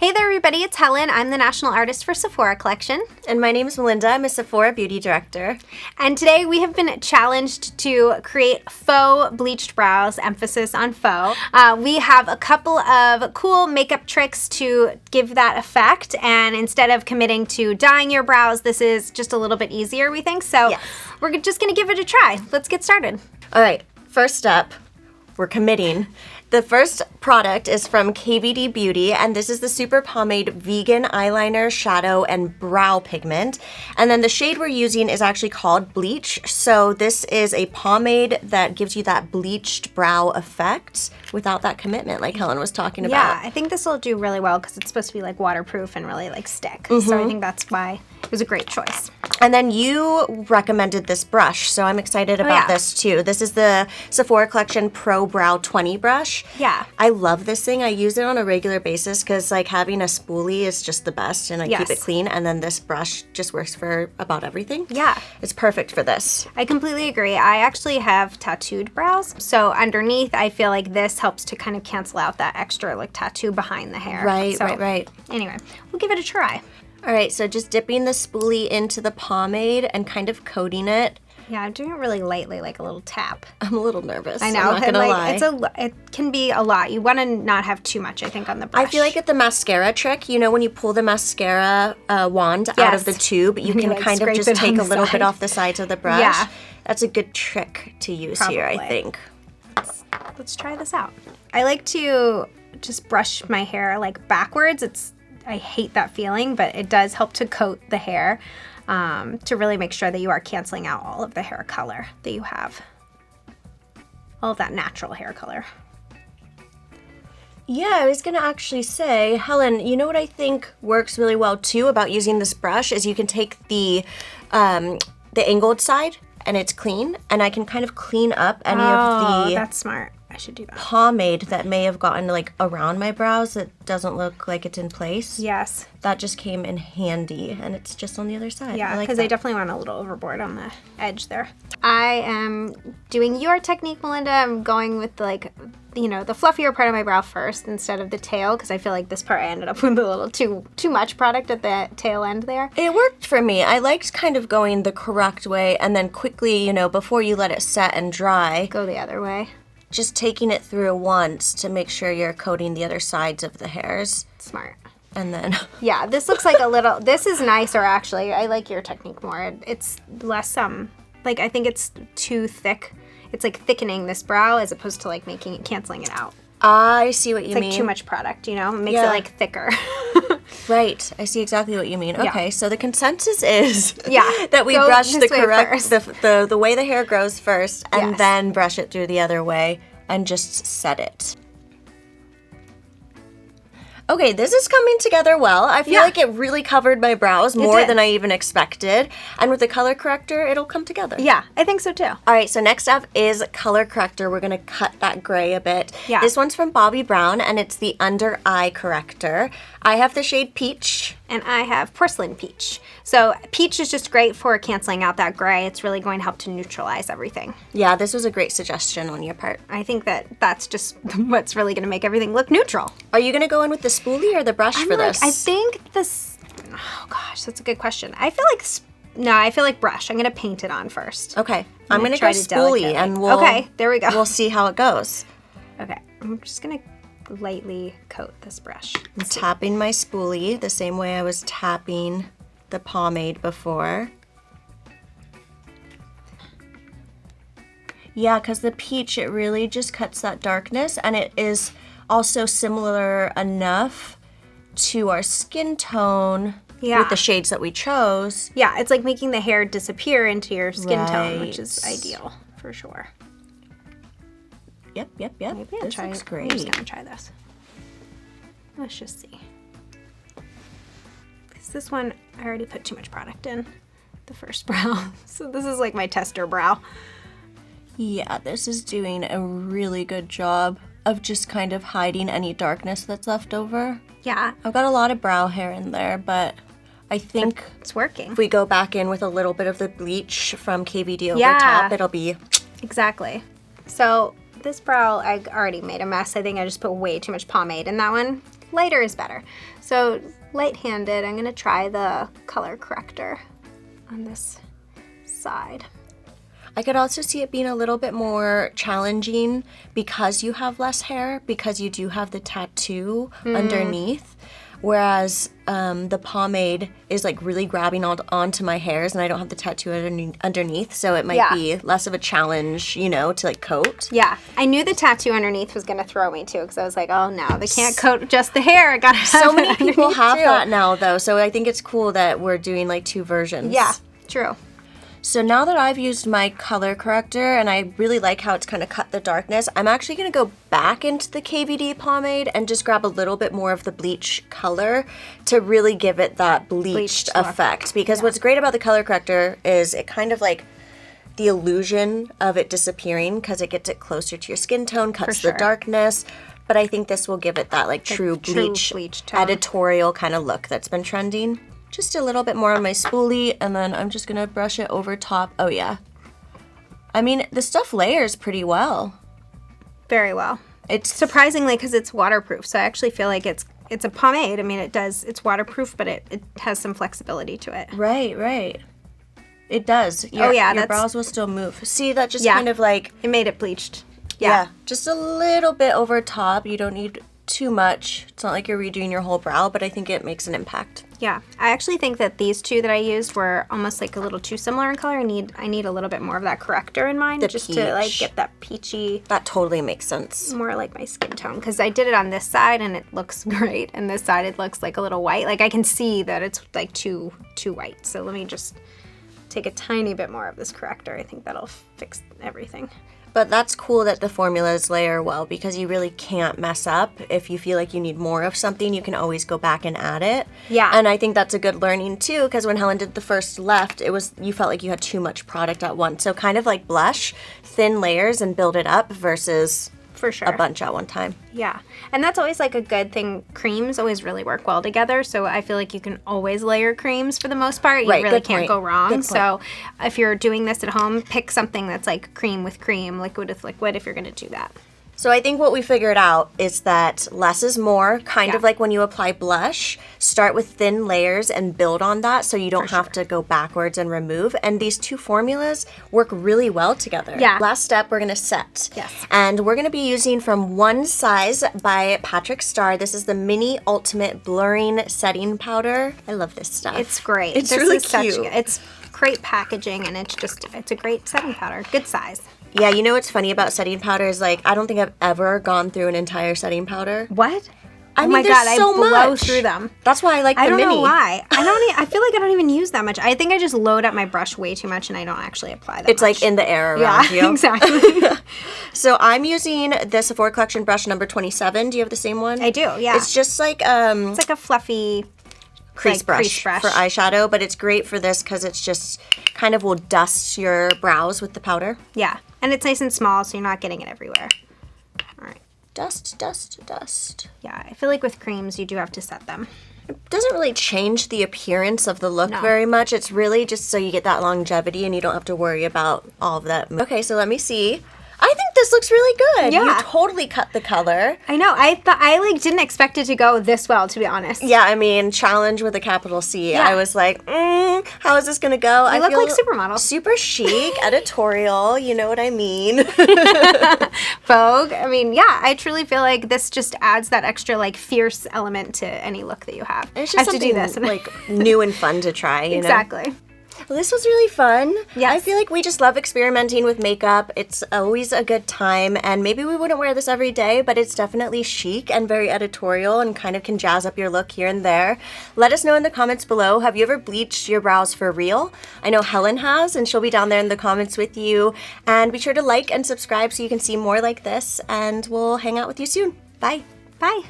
Hey there everybody, it's Helen. I'm the National Artist for Sephora Collection. And my name is Melinda. I'm a Sephora Beauty Director. And today we have been challenged to create faux bleached brows, emphasis on faux. We have a couple of cool makeup tricks to give that effect, and instead of committing to dyeing your brows, this is just a little bit easier, we think. So yes. We're just gonna give it a try. Let's get started. All right, first up, we're committing. The first product is from KVD Beauty, and this is the Super Pomade Vegan Eyeliner, Shadow, and Brow Pigment. And then the shade we're using is actually called Bleach. So this is a pomade that gives you that bleached brow effect without that commitment like Helen was talking about. Yeah, I think this will do really well because it's supposed to be like waterproof and really like stick. So I think that's why it was a great choice. And then you recommended this brush, so I'm excited about this too. This is the Sephora Collection Pro Brow 20 brush. Yeah. I love this thing. I use it on a regular basis because like having a spoolie is just the best, and I keep it clean. And then this brush just works for about everything. Yeah. It's perfect for this. I completely agree. I actually have tattooed brows, so underneath I feel like this helps to kind of cancel out that extra like tattoo behind the hair. Right, right. Anyway, we'll give it a try. All right, so just dipping the spoolie into the pomade and kind of coating it. Yeah, I'm doing it really lightly, like a little tap. I'm a little nervous. I know. I'm not gonna lie. It can be a lot. You want to not have too much, I think, on the brush. I feel like at the mascara trick, you know, when you pull the mascara wand out of the tube, you can kind of just take a little bit off the sides of the brush. Yeah. That's a good trick to use here, I think. Let's try this out. I like to just brush my hair like backwards. I hate that feeling, but it does help to coat the hair to really make sure that you are canceling out all of the hair color that you have. All of that natural hair color. Yeah, I was gonna actually say, Helen, you know what I think works really well too about using this brush is you can take the angled side and it's clean, and I can kind of clean up any of the that's smart. I should do that. Pomade that may have gotten like around my brows that doesn't look like it's in place. Yes. That just came in handy, and it's just on the other side. Yeah, because I definitely went a little overboard on the edge there. I am doing your technique, Melinda. I'm going with like, you know, the fluffier part of my brow first instead of the tail, because I feel like this part I ended up with a little too much product at the tail end there. It worked for me. I liked kind of going the correct way and then quickly, you know, before you let it set and dry, go the other way. Just taking it through once to make sure you're coating the other sides of the hairs. Smart. And then... Yeah, this looks like a little... This is nicer, actually. I like your technique more. It's less, like, I think it's too thick. It's like thickening this brow as opposed to like canceling it out. I see what you mean. It's like too much product, you know? It makes it like thicker. Right. I see exactly what you mean. Okay, so the consensus is that we go brush the correct, the way the hair grows first, and then brush it through the other way and just set it. Okay, this is coming together well. I feel like it really covered my brows more than I even expected. And with the color corrector, it'll come together. Yeah, I think so too. All right, so next up is color corrector. We're gonna cut that gray a bit. Yeah. This one's from Bobbi Brown, and it's the Under Eye Corrector. I have the shade Peach. And I have Porcelain Peach. So peach is just great for canceling out that gray. It's really going to help to neutralize everything. Yeah, this was a great suggestion on your part. I think that's just what's really going to make everything look neutral. Are you going to go in with the spoolie or the brush for this? I think this, oh gosh, that's a good question. I feel like brush. I'm going to paint it on first. Okay, I'm going to go spoolie and we'll... Okay, there we go. We'll see how it goes. Okay, I'm just going to lightly coat this brush. I'm tapping my spoolie the same way I was tapping the pomade before. Yeah, because the peach, it really just cuts that darkness, and it is also similar enough to our skin tone with the shades that we chose. Yeah, it's like making the hair disappear into your skin tone, which is ideal for sure. Yep. Maybe this looks great. I'm just gonna try this. Let's just see. Because this one, I already put too much product in the first brow. So this is like my tester brow. Yeah, this is doing a really good job of just kind of hiding any darkness that's left over. Yeah. I've got a lot of brow hair in there, but I think it's working. If we go back in with a little bit of the bleach from KVD over top, it'll be... Exactly. So this brow, I already made a mess. I think I just put way too much pomade in that one. lighter is better. So light-handed, I'm gonna try the color corrector on this side. I could also see it being a little bit more challenging because you have less hair, because you do have the tattoo underneath. Whereas the pomade is like really grabbing onto my hairs and I don't have the tattoo underneath. So it might be less of a challenge, you know, to like coat. Yeah, I knew the tattoo underneath was gonna throw me too because I was like, oh no, they can't coat just the hair. I gotta have so many people have too. that now though. So I think it's cool that we're doing like 2 versions. Yeah, true. So now that I've used my color corrector and I really like how it's kind of cut the darkness, I'm actually going to go back into the KVD pomade and just grab a little bit more of the bleach color to really give it that bleached effect. Because what's great about the color corrector is it kind of like the illusion of it disappearing because it gets it closer to your skin tone, cuts the darkness. But I think this will give it that like true bleach editorial kind of look that's been trending. Just a little bit more on my spoolie, and then I'm just gonna brush it over top. Oh yeah. I mean, the stuff layers pretty well. Very well. It's surprisingly because it's waterproof, so I actually feel like it's a pomade. I mean, it's waterproof, but it has some flexibility to it. Right. It does. Your brows will still move. See, that just kind of like... It made it bleached. Yeah, just a little bit over top. You don't need too much. It's not like you're redoing your whole brow, but I think it makes an impact. Yeah, I actually think that these 2 that I used were almost like a little too similar in color. I need a little bit more of that corrector in mine, just to like get that peachy. That totally makes sense. More like my skin tone, because I did it on this side and it looks great, and this side it looks like a little white. Like I can see that it's like too white. So let me just take a tiny bit more of this corrector. I think that'll fix everything. But that's cool that the formulas layer well because you really can't mess up. If you feel like you need more of something, you can always go back and add it. Yeah. And I think that's a good learning too because when Helen did the first left, you felt like you had too much product at once. So kind of like blush, thin layers and build it up versus for sure a bunch at one time. Yeah. And that's always like a good thing. Creams always really work well together. So I feel like you can always layer creams for the most part. You really can't go wrong. So if you're doing this at home, pick something that's like cream with cream, liquid with liquid if you're going to do that. So I think what we figured out is that less is more, kind of like when you apply blush, start with thin layers and build on that so you don't have to go backwards and remove. And these 2 formulas work really well together. Yeah. Last step, we're going to set. Yes. And we're going to be using from One Size by Patrick Starr. This is the Mini Ultimate Blurring Setting Powder. I love this stuff. It's great. It's really cute. It's great packaging and it's a great setting powder. Good size. Yeah, you know what's funny about setting powder is like, I don't think I've ever gone through an entire setting powder. What? I oh mean, my there's God, so I blow much. through them. That's why I like the mini. I don't know why. I feel like I don't even use that much. I think I just load up my brush way too much and I don't actually apply that It's much. like in the air around you. Exactly. So I'm using the Sephora Collection brush number 27. Do you have the same one? I do, yeah. It's just like... it's like a fluffy... crease brush for eyeshadow, but it's great for this because it's just kind of will dust your brows with the powder. Yeah, and it's nice and small, so you're not getting it everywhere. All right. Dust, dust, dust. Yeah, I feel like with creams, you do have to set them. It doesn't really change the appearance of the look very much. It's really just so you get that longevity and you don't have to worry about all of that. Okay, so let me see. I think this looks really good. Yeah. You totally cut the color. I know. I didn't expect it to go this well, to be honest. Yeah, I mean, challenge with a capital C. Yeah. I was like, how is this going to go? I look like supermodel. Super chic, editorial, you know what I mean. Vogue. I mean, yeah, I truly feel like this just adds that extra like fierce element to any look that you have. It's just something like new and fun to try, you know? Exactly. Well, this was really fun. Yes. I feel like we just love experimenting with makeup. It's always a good time, and maybe we wouldn't wear this every day, but it's definitely chic and very editorial and kind of can jazz up your look here and there. Let us know in the comments below, have you ever bleached your brows for real? I know Helen has, and she'll be down there in the comments with you. And be sure to like and subscribe so you can see more like this, and we'll hang out with you soon. Bye. Bye.